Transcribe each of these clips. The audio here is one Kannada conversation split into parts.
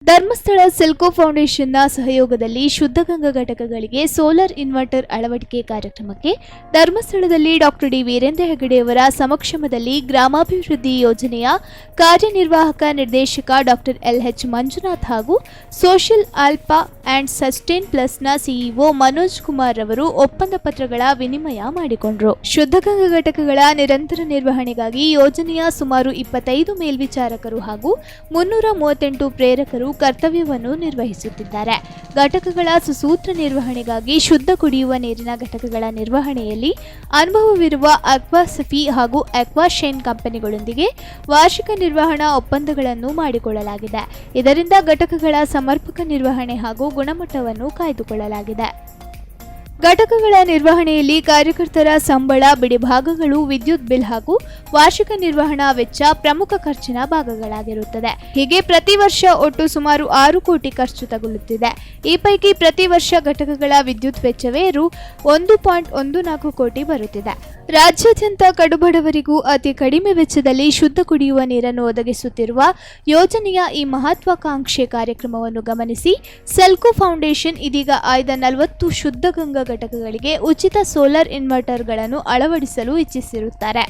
ಧರ್ಮಸ್ಥಳ ಸಿಲ್ಕೋ ಫೌಂಡೇಶನ್ನ ಸಹಯೋಗದಲ್ಲಿ ಶುದ್ಧಗಂಗಾ ಘಟಕಗಳಿಗೆ ಸೋಲಾರ್ ಇನ್ವರ್ಟರ್ ಅಳವಡಿಕೆ ಕಾರ್ಯಕ್ರಮಕ್ಕೆ ಧರ್ಮಸ್ಥಳದಲ್ಲಿ ಡಾಕ್ಟರ್ ಡಿ ವೀರೇಂದ್ರ ಹೆಗಡೆಯವರ ಸಮಕ್ಷಮದಲ್ಲಿ ಗ್ರಾಮಾಭಿವೃದ್ಧಿ ಯೋಜನೆಯ ಕಾರ್ಯನಿರ್ವಾಹಕ ನಿರ್ದೇಶಕ ಡಾಕ್ಟರ್ ಎಲ್ಎಚ್ ಮಂಜುನಾಥ್ ಹಾಗೂ ಸೋಷಿಯಲ್ ಆಲ್ಫಾ ಅಂಡ್ ಸಸ್ಟೈನ್ ಪ್ಲಸ್ನ ಸಿಇಒ ಮನೋಜ್ ಕುಮಾರ್ ಅವರು ಒಪ್ಪಂದ ಪತ್ರಗಳ ವಿನಿಮಯ ಮಾಡಿಕೊಂಡರು. ಶುದ್ಧಗಂಗಾ ಘಟಕಗಳ ನಿರಂತರ ನಿರ್ವಹಣೆಗಾಗಿ ಯೋಜನೆಯ ಸುಮಾರು 25 ಮೇಲ್ವಿಚಾರಕರು ಹಾಗೂ 338 ಪ್ರೇರಕರು ಕರ್ತವ್ಯವನ್ನು ನಿರ್ವಹಿಸುತ್ತಿದ್ದಾರೆ. ಘಟಕಗಳ ಸುಸೂತ್ರ ನಿರ್ವಹಣೆಗಾಗಿ ಶುದ್ಧ ಕುಡಿಯುವ ನೀರಿನ ಘಟಕಗಳ ನಿರ್ವಹಣೆಯಲ್ಲಿ ಅನುಭವವಿರುವ ಅಕ್ವಾಸಫಿ ಹಾಗೂ ಅಕ್ವಾಶೈನ್ ಕಂಪನಿಗಳೊಂದಿಗೆ ವಾರ್ಷಿಕ ನಿರ್ವಹಣಾ ಒಪ್ಪಂದಗಳನ್ನು ಮಾಡಿಕೊಳ್ಳಲಾಗಿದೆ. ಇದರಿಂದ ಘಟಕಗಳ ಸಮರ್ಪಕ ನಿರ್ವಹಣೆ ಹಾಗೂ ಗುಣಮಟ್ಟವನ್ನು ಕಾಯ್ದುಕೊಳ್ಳಲಾಗಿದೆ. ಘಟಕಗಳ ನಿರ್ವಹಣೆಯಲ್ಲಿ ಕಾರ್ಯಕರ್ತರ ಸಂಬಳ, ಬಿಡಿಭಾಗಗಳು, ವಿದ್ಯುತ್ ಬಿಲ್ ಹಾಗೂ ವಾರ್ಷಿಕ ನಿರ್ವಹಣಾ ವೆಚ್ಚ ಪ್ರಮುಖ ಖರ್ಚಿನ ಭಾಗಗಳಾಗಿರುತ್ತದೆ. ಹೀಗೆ ಪ್ರತಿ ವರ್ಷ ಒಟ್ಟು ಸುಮಾರು 6 ಕೋಟಿ ಖರ್ಚು ತಗುಲುತ್ತಿದೆ. ಈ ಪೈಕಿ ಪ್ರತಿ ವರ್ಷ ಘಟಕಗಳ ವಿದ್ಯುತ್ ವೆಚ್ಚವೇ ರು 1.14 ಕೋಟಿ ಬರುತ್ತಿದೆ. ರಾಜ್ಯಾದ್ಯಂತ ಕಡುಬಡವರಿಗೂ ಅತಿ ಕಡಿಮೆ ವೆಚ್ಚದಲ್ಲಿ ಶುದ್ಧ ಕುಡಿಯುವ ನೀರನ್ನು ಒದಗಿಸುತ್ತಿರುವ ಯೋಜನೆಯ ಈ ಮಹತ್ವಾಕಾಂಕ್ಷೆ ಕಾರ್ಯಕ್ರಮವನ್ನು ಗಮನಿಸಿ ಸೆಲ್ಕೋ ಫೌಂಡೇಶನ್ ಇದೀಗ ಆಯ್ದ 40 ಶುದ್ಧಗಂಗಾ ಘಟಕಗಳಿಗೆ ಉಚಿತ ಸೋಲಾರ್ ಇನ್ವರ್ಟರ್ಗಳನ್ನು ಅಳವಡಿಸಲು ಇಚ್ಛಿಸಿರುತ್ತಾರೆ.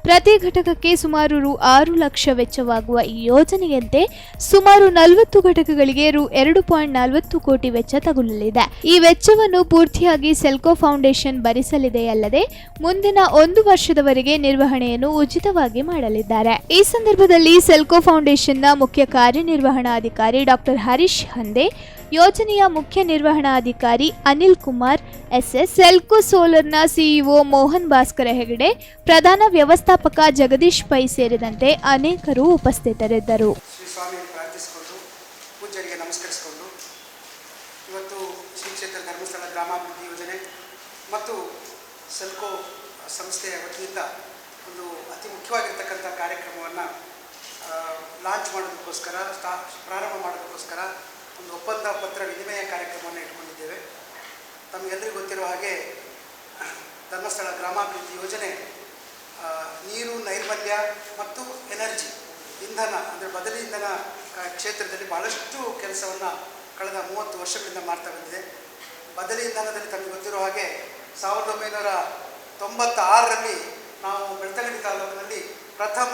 ಪ್ರತಿ ಘಟಕಕ್ಕೆ ಸುಮಾರು ರು 6 ಲಕ್ಷ ವೆಚ್ಚವಾಗುವ ಈ ಯೋಜನೆಯಂತೆ ಸುಮಾರು 40 ಘಟಕಗಳಿಗೆ ರು 2.40 ಕೋಟಿ ವೆಚ್ಚ ತಗುಲಲಿದೆ. ಈ ವೆಚ್ಚವನ್ನು ಪೂರ್ತಿಯಾಗಿ ಸೆಲ್ಕೋ ಫೌಂಡೇಶನ್ ಭರಿಸಲಿದೆಯಲ್ಲದೆ ಮುಂದಿನ 1 ವರ್ಷದವರೆಗೆ ನಿರ್ವಹಣೆಯನ್ನು ಉಚಿತವಾಗಿ ಮಾಡಲಿದ್ದಾರೆ. ಈ ಸಂದರ್ಭದಲ್ಲಿ ಸೆಲ್ಕೋ ಫೌಂಡೇಶನ್ನ ಮುಖ್ಯ ಕಾರ್ಯನಿರ್ವಹಣಾಧಿಕಾರಿ ಡಾಕ್ಟರ್ ಹರೀಶ್ ಹಂದೆ, ಯೋಜನೆಯ ಮುಖ್ಯ ನಿರ್ವಹಣಾಧಿಕಾರಿ Anil Kumar S S, Selco ಸೋಲಾರ್ನ CEO Mohan Bhaskara Hegde, ಪ್ರಧಾನ ವ್ಯವಸ್ಥಾಪಕ ಜಗದೀಶ್ ಪೈ ಸೇರಿದಂತೆ ಅನೇಕರು ಉಪಸ್ಥಿತರಿದ್ದರು. ಪೂಜ್ಯರಿಗೆ ನಮಸ್ಕರಿಸಿಕೊಂಡು ಇವತ್ತು ಶ್ರೀ ಕ್ಷೇತ್ರ ಧರ್ಮಸ್ಥಳ ಗ್ರಾಮಾಭಿವೃದ್ಧಿ ಯೋಜನೆ ಮತ್ತು ಸೆಲ್ಕೋ ಸಂಸ್ಥೆಯ ವತಿಯಿಂದ ಒಂದು ಅತಿ ಮುಖ್ಯವಾಗಿರ್ತಕ್ಕಂಥ ಕಾರ್ಯಕ್ರಮವನ್ನು ಲಾಂಚ್ ಮಾಡೋದಕ್ಕೋಸ್ಕರ ಪ್ರಾರಂಭ ಮಾಡೋದಕ್ಕೋಸ್ಕರ ಒಂದು ಒಪ್ಪಂದ ಪತ್ರ ವಿನಿಮಯ ಕಾರ್ಯಕ್ರಮವನ್ನು ಇಟ್ಕೊಂಡಿದ್ದೇವೆ. ತಮಗೆಲ್ಲರಿಗೂ ಗೊತ್ತಿರುವ ಹಾಗೆ ಧರ್ಮಸ್ಥಳ ಗ್ರಾಮಾಭಿವೃದ್ಧಿ ಯೋಜನೆ ನೀರು, ನೈರ್ಮಲ್ಯ ಮತ್ತು ಎನರ್ಜಿ, ಇಂಧನ ಅಂದರೆ ಬದಲಿ ಇಂಧನ ಕ್ಷೇತ್ರದಲ್ಲಿ ಭಾಳಷ್ಟು ಕೆಲಸವನ್ನು ಕಳೆದ 30 ವರ್ಷಗಳಿಂದ ಮಾಡ್ತಾ ಬಂದಿದೆ. ಬದಲಿ ಇಂಧನದಲ್ಲಿ ತಮಗೆ ಗೊತ್ತಿರೋ ಹಾಗೆ 1996ರಲ್ಲಿ ನಾವು ಬೆಳ್ತಂಗಡಿ ತಾಲೂಕಿನಲ್ಲಿ ಪ್ರಥಮ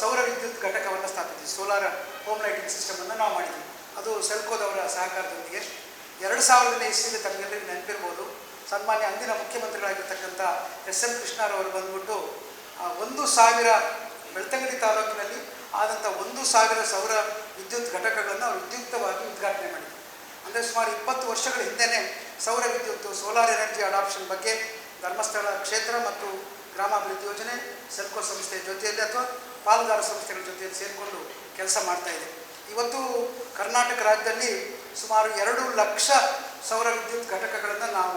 ಸೌರ ವಿದ್ಯುತ್ ಘಟಕವನ್ನು ಸ್ಥಾಪಿಸಿದ್ವಿ. ಸೋಲಾರ್ ಹೋಮ್ ಲೈಟಿಂಗ್ ಸಿಸ್ಟಮನ್ನು ನಾವು ಮಾಡಿದ್ವಿ. ಅದು ಸೆಲ್ಕೋದವರ ಸಹಕಾರದೊಂದಿಗೆ 2000ನೇ ಇಸ್ವಿಗೆ ತಮಗೆಲ್ಲರಿಗೂ ನೆನಪಿರ್ಬೋದು, ಸನ್ಮಾನ್ಯ ಅಂದಿನ ಮುಖ್ಯಮಂತ್ರಿಗಳಾಗಿರ್ತಕ್ಕಂಥ ಎಸ್ ಎಂ ಕೃಷ್ಣರವರು ಬಂದ್ಬಿಟ್ಟು 1000 ಬೆಳ್ತಂಗಡಿ ತಾಲೂಕಿನಲ್ಲಿ ಆದಂಥ 1000 ಸೌರ ವಿದ್ಯುತ್ ಘಟಕಗಳನ್ನು ಅವರು ವಿದ್ಯುಕ್ತವಾಗಿ ಉದ್ಘಾಟನೆ ಮಾಡಿದರು. ಅಂದರೆ ಸುಮಾರು 20 ವರ್ಷಗಳ ಹಿಂದೆಯೇ ಸೌರ ವಿದ್ಯುತ್, ಸೋಲಾರ್ ಎನರ್ಜಿ ಅಡಾಪ್ಷನ್ ಬಗ್ಗೆ ಧರ್ಮಸ್ಥಳ ಕ್ಷೇತ್ರ ಮತ್ತು ಗ್ರಾಮಾಭಿವೃದ್ಧಿ ಯೋಜನೆ ಸೆಲ್ಕೋ ಸಂಸ್ಥೆಯ ಜೊತೆಯಲ್ಲಿ ಅಥವಾ ಪಾಲುದಾರ ಸಂಸ್ಥೆಗಳ ಜೊತೆಯಲ್ಲಿ ಸೇರಿಕೊಂಡು ಕೆಲಸ ಮಾಡ್ತಾಯಿದೆ. ಇವತ್ತು ಕರ್ನಾಟಕ ರಾಜ್ಯದಲ್ಲಿ ಸುಮಾರು 2 ಲಕ್ಷ ಸೌರ ವಿದ್ಯುತ್ ಘಟಕಗಳನ್ನು ನಾವು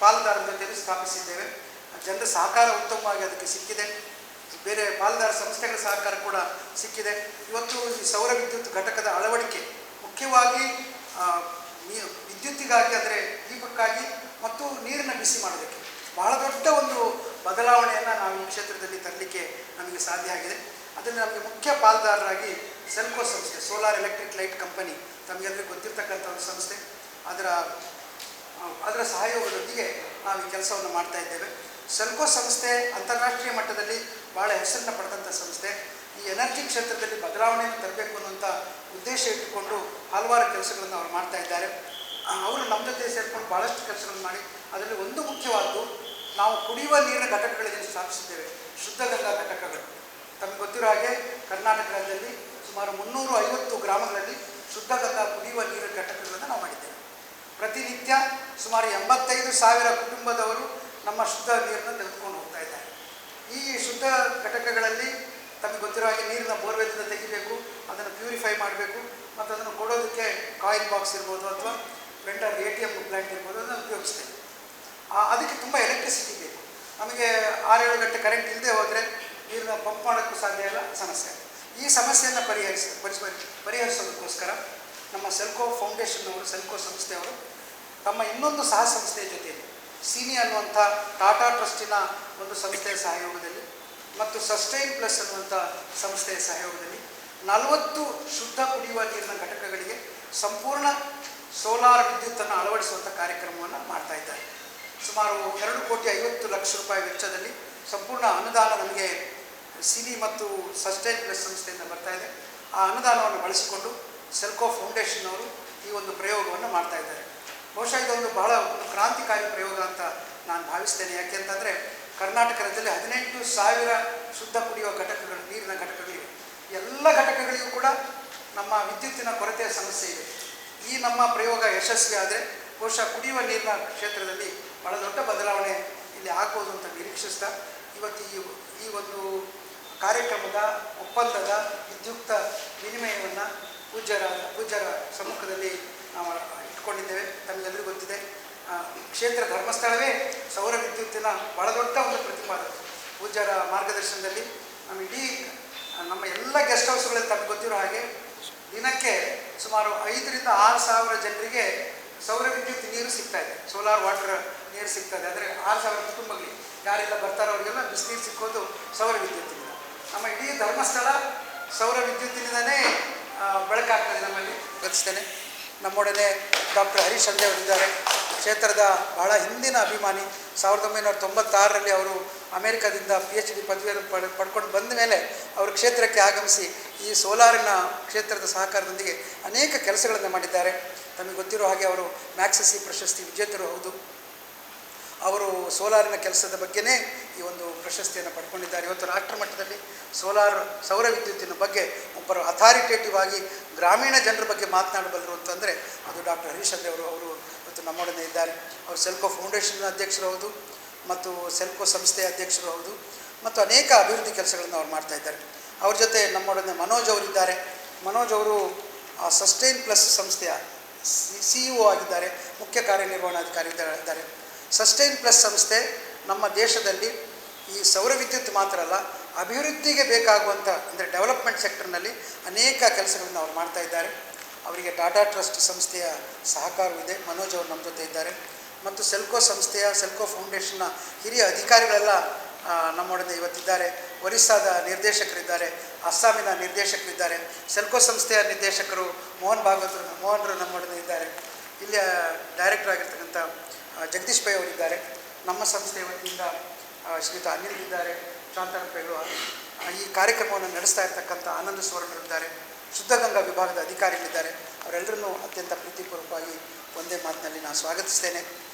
ಪಾಲುದಾರರ ಜೊತೆಯಲ್ಲಿ ಸ್ಥಾಪಿಸಿದ್ದೇವೆ. ಜನರ ಸಹಕಾರ ಉತ್ತಮವಾಗಿ ಅದಕ್ಕೆ ಸಿಕ್ಕಿದೆ. ಬೇರೆ ಪಾಲುದಾರ ಸಂಸ್ಥೆಗಳ ಸಹಕಾರ ಕೂಡ ಸಿಕ್ಕಿದೆ. ಇವತ್ತು ಈ ಸೌರ ವಿದ್ಯುತ್ ಘಟಕದ ಅಳವಡಿಕೆ ಮುಖ್ಯವಾಗಿ ವಿದ್ಯುತ್ತಿಗಾಗಿ, ಅಂದರೆ ದೀಪಕ್ಕಾಗಿ ಮತ್ತು ನೀರನ್ನು ಬಿಸಿ ಮಾಡೋದಕ್ಕೆ ಬಹಳ ದೊಡ್ಡ ಒಂದು ಬದಲಾವಣೆಯನ್ನು ನಾವು ಈ ಕ್ಷೇತ್ರದಲ್ಲಿ ತರಲಿಕ್ಕೆ ನಮಗೆ ಸಾಧ್ಯ ಆಗಿದೆ. ಅದರಲ್ಲಿ ನಮಗೆ ಮುಖ್ಯ ಪಾಲುದಾರರಾಗಿ ಸೆಲ್ಕೋ ಸಂಸ್ಥೆ, ಸೋಲಾರ್ ಎಲೆಕ್ಟ್ರಿಕ್ ಲೈಟ್ ಕಂಪನಿ, ತಮಗೆಲ್ಲರಿಗೂ ಗೊತ್ತಿರ್ತಕ್ಕಂಥ ಒಂದು ಸಂಸ್ಥೆ, ಅದರ ಸಹಯೋಗದೊಂದಿಗೆ ನಾವು ಈ ಕೆಲಸವನ್ನು ಮಾಡ್ತಾ ಇದ್ದೇವೆ. ಸೆಲ್ಕೋ ಸಂಸ್ಥೆ ಅಂತಾರಾಷ್ಟ್ರೀಯ ಮಟ್ಟದಲ್ಲಿ ಭಾಳ ಹೆಸರನ್ನು ಪಡೆದಂಥ ಸಂಸ್ಥೆ. ಈ ಎನರ್ಜಿ ಕ್ಷೇತ್ರದಲ್ಲಿ ಬದಲಾವಣೆಯನ್ನು ತರಬೇಕು ಅನ್ನುವಂಥ ಉದ್ದೇಶ ಇಟ್ಟುಕೊಂಡು ಹಲವಾರು ಕೆಲಸಗಳನ್ನು ಅವರು ಮಾಡ್ತಾ ಇದ್ದಾರೆ. ಅವರು ನಮ್ಮ ಜೊತೆ ಸೇರಿಕೊಂಡು ಭಾಳಷ್ಟು ಕೆಲಸಗಳನ್ನು ಮಾಡಿ ಅದರಲ್ಲಿ ಒಂದು ಮುಖ್ಯವಾದ್ದು ನಾವು ಕುಡಿಯುವ ನೀರಿನ ಘಟಕಗಳಲ್ಲಿ ಸ್ಥಾಪಿಸಿದ್ದೇವೆ, ಶುದ್ಧಗಂಗಾ ಘಟಕಗಳು. ತಮಗೆ ಗೊತ್ತಿರೋ ಹಾಗೆ ಕರ್ನಾಟಕ ರಾಜ್ಯದಲ್ಲಿ ಸುಮಾರು 350 ಗ್ರಾಮಗಳಲ್ಲಿ ಶುದ್ಧಗಂಗಾ ಕುಡಿಯುವ ನೀರಿನ ಘಟಕಗಳನ್ನು ನಾವು ಮಾಡಿದ್ದೇವೆ. ಪ್ರತಿನಿತ್ಯ ಸುಮಾರು 85,000 ಕುಟುಂಬದವರು ನಮ್ಮ ಶುದ್ಧ ನೀರನ್ನು ತೆಗೆದುಕೊಂಡು ಹೋಗ್ತಾ ಇದ್ದಾರೆ. ಈ ಶುದ್ಧ ಘಟಕಗಳಲ್ಲಿ ತಮಗೆ ಗೊತ್ತಿರೋ ಹಾಗೆ ನೀರಿನ ಬೋರ್ವೆಲ್ನಿಂದ ತೆಗಿಬೇಕು, ಅದನ್ನು ಪ್ಯೂರಿಫೈ ಮಾಡಬೇಕು ಮತ್ತು ಅದನ್ನು ಕೊಡೋದಕ್ಕೆ ಕಾಯಿಲ್ ಬಾಕ್ಸ್ ಇರ್ಬೋದು ಅಥವಾ ವೆಂಡರ್ ATM ಪ್ಲ್ಯಾಂಟ್ ಇರ್ಬೋದು, ಅದನ್ನು ಉಪಯೋಗಿಸ್ತೇವೆ. ಅದಕ್ಕೆ ತುಂಬ ಎಲೆಕ್ಟ್ರಿಸಿಟಿ ಬೇಕು. ನಮಗೆ 6-7 ಗಂಟೆ ಕರೆಂಟ್ ಇಲ್ಲದೆ ಹೋದರೆ ನೀರನ್ನ ಪಂಪ್ ಮಾಡೋಕ್ಕೂ ಸಾಧ್ಯ ಇಲ್ಲ, ಸಮಸ್ಯೆ. ಈ ಸಮಸ್ಯೆಯನ್ನು ಪರಿಹರಿಸೋದಕ್ಕೋಸ್ಕರ ನಮ್ಮ ಸೆಲ್ಕೋ ಫೌಂಡೇಶನ್ನವರು, ಸೆಲ್ಕೋ ಸಂಸ್ಥೆಯವರು ತಮ್ಮ ಇನ್ನೊಂದು ಸಹ ಸಂಸ್ಥೆಯ ಜೊತೆಯಲ್ಲಿ ಸಿನಿ ಅನ್ನುವಂಥ ಟಾಟಾ ಟ್ರಸ್ಟಿನ ಒಂದು ಸಂಸ್ಥೆಯ ಸಹಯೋಗದಲ್ಲಿ ಮತ್ತು ಸಸ್ಟೈನ್ ಪ್ಲಸ್ ಅನ್ನುವಂಥ ಸಂಸ್ಥೆಯ ಸಹಯೋಗದಲ್ಲಿ 40 ಶುದ್ಧ ಕುಡಿಯುವ ನೀರಿನ ಘಟಕಗಳಿಗೆ ಸಂಪೂರ್ಣ ಸೋಲಾರ್ ವಿದ್ಯುತ್ತನ್ನು ಅಳವಡಿಸುವಂಥ ಕಾರ್ಯಕ್ರಮವನ್ನು ಮಾಡ್ತಾ ಇದ್ದಾರೆ. ಸುಮಾರು 2,50,00,000 ವೆಚ್ಚದಲ್ಲಿ ಸಂಪೂರ್ಣ ಅನುದಾನ ನಮಗೆ ಸಿಲಿ ಮತ್ತು ಸಸ್ಟೈನ್ ಪ್ಲಸ್ ಸಂಸ್ಥೆಯಿಂದ ಬರ್ತಾ ಇದೆ. ಆ ಅನುದಾನವನ್ನು ಬಳಸಿಕೊಂಡು ಸೆಲ್ಕೋ ಫೌಂಡೇಶನ್ ಅವರು ಈ ಒಂದು ಪ್ರಯೋಗವನ್ನು ಮಾಡ್ತಾ ಇದ್ದಾರೆ. ಬಹುಶಃ ಇದೊಂದು ಬಹಳ ಒಂದು ಕ್ರಾಂತಿಕಾರಿ ಪ್ರಯೋಗ ಅಂತ ನಾನು ಭಾವಿಸ್ತೇನೆ. ಯಾಕೆಂತಂದರೆ ಕರ್ನಾಟಕ ರಾಜ್ಯದಲ್ಲಿ 18,000 ಶುದ್ಧ ಕುಡಿಯುವ ಘಟಕಗಳು, ನೀರಿನ ಘಟಕಗಳಿವೆ. ಎಲ್ಲ ಘಟಕಗಳಿಗೂ ಕೂಡ ನಮ್ಮ ವಿದ್ಯುತ್ತಿನ ಕೊರತೆಯ ಸಮಸ್ಯೆ ಇದೆ. ಈ ನಮ್ಮ ಪ್ರಯೋಗ ಯಶಸ್ವಿ ಆದರೆ ಬಹುಶಃ ಕುಡಿಯುವ ನೀರಿನ ಕ್ಷೇತ್ರದಲ್ಲಿ ಬಹಳ ದೊಡ್ಡ ಬದಲಾವಣೆ ಇಲ್ಲಿ ಆಗ್ಬೋದು ಅಂತ ನಿರೀಕ್ಷಿಸ್ತಾ ಇವತ್ತು ಈ ಒಂದು ಕಾರ್ಯಕ್ರಮದ ಒಪ್ಪಂದದ ವಿದ್ಯುಕ್ತ ವಿನಿಮಯವನ್ನು ಪೂಜ್ಯರ ಸಮ್ಮುಖದಲ್ಲಿ ನಾವು ಇಟ್ಕೊಂಡಿದ್ದೇವೆ. ತಮಗೆಲ್ಲರಿಗೂ ಗೊತ್ತಿದೆ, ಕ್ಷೇತ್ರ ಧರ್ಮಸ್ಥಳವೇ ಸೌರ ವಿದ್ಯುತ್ತಿನ ಬಹಳ ದೊಡ್ಡ ಒಂದು ಪ್ರತಿಪಾದನೆ. ಪೂಜ್ಯರ ಮಾರ್ಗದರ್ಶನದಲ್ಲಿ ನಮ್ಮ ಎಲ್ಲ ಗೆಸ್ಟ್ ಹೌಸ್ಗಳಲ್ಲಿ ತಮಗೆ ಗೊತ್ತಿರೋ ಹಾಗೆ ದಿನಕ್ಕೆ ಸುಮಾರು 5,000 to 6,000 ಜನರಿಗೆ ಸೌರ ವಿದ್ಯುತ್ ನೀರು ಸಿಗ್ತಾ ಇದೆ, ಸೋಲಾರ್ ವಾಟರ್ ನೀರು ಸಿಗ್ತಾ ಇದೆ. ಅಂದರೆ 6,000 ಕುಟುಂಬಗಳಿಗೆ ಯಾರೆಲ್ಲ ಬರ್ತಾರೋ ಅವರಿಗೆಲ್ಲ ಬಿಸಿನೀರು ಸಿಕ್ಕೋದು ಸೌರ ವಿದ್ಯುತ್ತಿನಿಂದ. ನಮ್ಮ ಇಡೀ ಧರ್ಮಸ್ಥಳ ಸೌರ ವಿದ್ಯುತ್ತಿನಿಂದನೇ ಬೆಳಕಾಗ್ತದೆ. ನಮ್ಮಲ್ಲಿ ಗೊತ್ತಿಸ್ತೇನೆ. ನಮ್ಮೊಡನೆ ಡಾಕ್ಟರ್ ಹರೀಶ್ ಅಂದೆ ಅವರಿದ್ದಾರೆ, ಕ್ಷೇತ್ರದ ಬಹಳ ಹಿಂದಿನ ಅಭಿಮಾನಿ. 1996ರಲ್ಲಿ ಅವರು ಅಮೆರಿಕದಿಂದ PhD ಪದವಿಯನ್ನು ಪಡ್ಕೊಂಡು ಬಂದ ಮೇಲೆ ಅವರು ಕ್ಷೇತ್ರಕ್ಕೆ ಆಗಮಿಸಿ ಈ ಸೋಲಾರಿನ ಕ್ಷೇತ್ರದ ಸಹಕಾರದೊಂದಿಗೆ ಅನೇಕ ಕೆಲಸಗಳನ್ನು ಮಾಡಿದ್ದಾರೆ. ತಮಗೆ ಗೊತ್ತಿರೋ ಹಾಗೆ ಅವರು ಮ್ಯಾಕ್ಸೆಸಿ ಪ್ರಶಸ್ತಿ ವಿಜೇತರು ಹೌದು. ಅವರು ಸೋಲಾರಿನ ಕೆಲಸದ ಬಗ್ಗೆನೇ ಈ ಒಂದು ಪ್ರಶಸ್ತಿಯನ್ನು ಪಡ್ಕೊಂಡಿದ್ದಾರೆ. ಇವತ್ತು ರಾಷ್ಟ್ರ ಮಟ್ಟದಲ್ಲಿ ಸೌರ ವಿದ್ಯುತ್ತಿನ ಬಗ್ಗೆ ಒಬ್ಬರು ಅಥಾರಿಟೇಟಿವ್ ಆಗಿ ಗ್ರಾಮೀಣ ಜನರ ಬಗ್ಗೆ ಮಾತನಾಡಬಲ್ಲರು ಅಂತಂದರೆ ಅದು ಡಾಕ್ಟರ್ ಹರೀಶ್ ಅಂದೆ ಅವರು ಇವತ್ತು ನಮ್ಮೊಡನೆ ಇದ್ದಾರೆ. ಅವರು ಸೆಲ್ಕೋ ಫೌಂಡೇಶನ್ನ ಅಧ್ಯಕ್ಷರು ಹೌದು ಮತ್ತು ಸೆಲ್ಕೋ ಸಂಸ್ಥೆಯ ಅಧ್ಯಕ್ಷರು ಹೌದು ಮತ್ತು ಅನೇಕ ಅಭಿವೃದ್ಧಿ ಕೆಲಸಗಳನ್ನು ಅವ್ರು ಮಾಡ್ತಾ ಇದ್ದಾರೆ. ಅವ್ರ ಜೊತೆ ನಮ್ಮೊಡನೆ ಮನೋಜ್ ಅವರಿದ್ದಾರೆ. ಮನೋಜ್ ಅವರು ಸಸ್ಟೈನ್ ಪ್ಲಸ್ ಸಂಸ್ಥೆಯ CEO ಆಗಿದ್ದಾರೆ, ಮುಖ್ಯ ಕಾರ್ಯನಿರ್ವಹಣಾಧಿಕಾರಿ ಇದ್ದಾರೆ. ಸಸ್ಟೈನ್ ಪ್ಲಸ್ ಸಂಸ್ಥೆ ನಮ್ಮ ದೇಶದಲ್ಲಿ ಈ ಸೌರ ವಿದ್ಯುತ್ ಮಾತ್ರ ಅಲ್ಲ, ಅಭಿವೃದ್ಧಿಗೆ ಬೇಕಾಗುವಂಥ ಅಂದರೆ ಡೆವಲಪ್ಮೆಂಟ್ ಸೆಕ್ಟರ್ನಲ್ಲಿ ಅನೇಕ ಕೆಲಸಗಳನ್ನು ಅವ್ರು ಮಾಡ್ತಾ ಇದ್ದಾರೆ. ಅವರಿಗೆ ಟಾಟಾ ಟ್ರಸ್ಟ್ ಸಂಸ್ಥೆಯ ಸಹಕಾರವಿದೆ. ಮನೋಜ್ ಅವರು ನಮ್ಮ ಜೊತೆ ಇದ್ದಾರೆ. ಮತ್ತು ಸೆಲ್ಕೋ ಸಂಸ್ಥೆಯ ಸೆಲ್ಕೋ ಫೌಂಡೇಶನ್ನ ಹಿರಿಯ ಅಧಿಕಾರಿಗಳೆಲ್ಲ ನಮ್ಮೊಡನೆ ಇವತ್ತಿದ್ದಾರೆ. ಒರಿಸ್ಸಾದ ನಿರ್ದೇಶಕರಿದ್ದಾರೆ, ಅಸ್ಸಾಮಿನ ನಿರ್ದೇಶಕರಿದ್ದಾರೆ. ಸೆಲ್ಕೋ ಸಂಸ್ಥೆಯ ನಿರ್ದೇಶಕರು ಮೋಹನ್ರು ನಮ್ಮೊಡನೆ ಇದ್ದಾರೆ. ಇಲ್ಲಿಯ ಡೈರೆಕ್ಟರ್ ಆಗಿರ್ತಕ್ಕಂಥ ಜಗದೀಶ್ ಪೈ ಅವರಿದ್ದಾರೆ. ನಮ್ಮ ಸಂಸ್ಥೆಯ ವತಿಯಿಂದ ಶ್ರೀಯುತ ಅನಿಲ್ ಇದ್ದಾರೆ, ಶಾಂತನ ಪೈಗಳು. ಈ ಕಾರ್ಯಕ್ರಮವನ್ನು ನಡೆಸ್ತಾ ಇರ್ತಕ್ಕಂಥ ಆನಂದ ಸುವರ್ಣರಿದ್ದಾರೆ, ಶುದ್ಧಗಂಗಾ ವಿಭಾಗದ ಅಧಿಕಾರಿಗಳಿದ್ದಾರೆ. ಅವರೆಲ್ಲರನ್ನೂ ಅತ್ಯಂತ ಪ್ರೀತಿಪೂರ್ವಕವಾಗಿ ಒಂದೇ ಮಾತಿನಲ್ಲಿ ನಾನು ಸ್ವಾಗತಿಸ್ತೇನೆ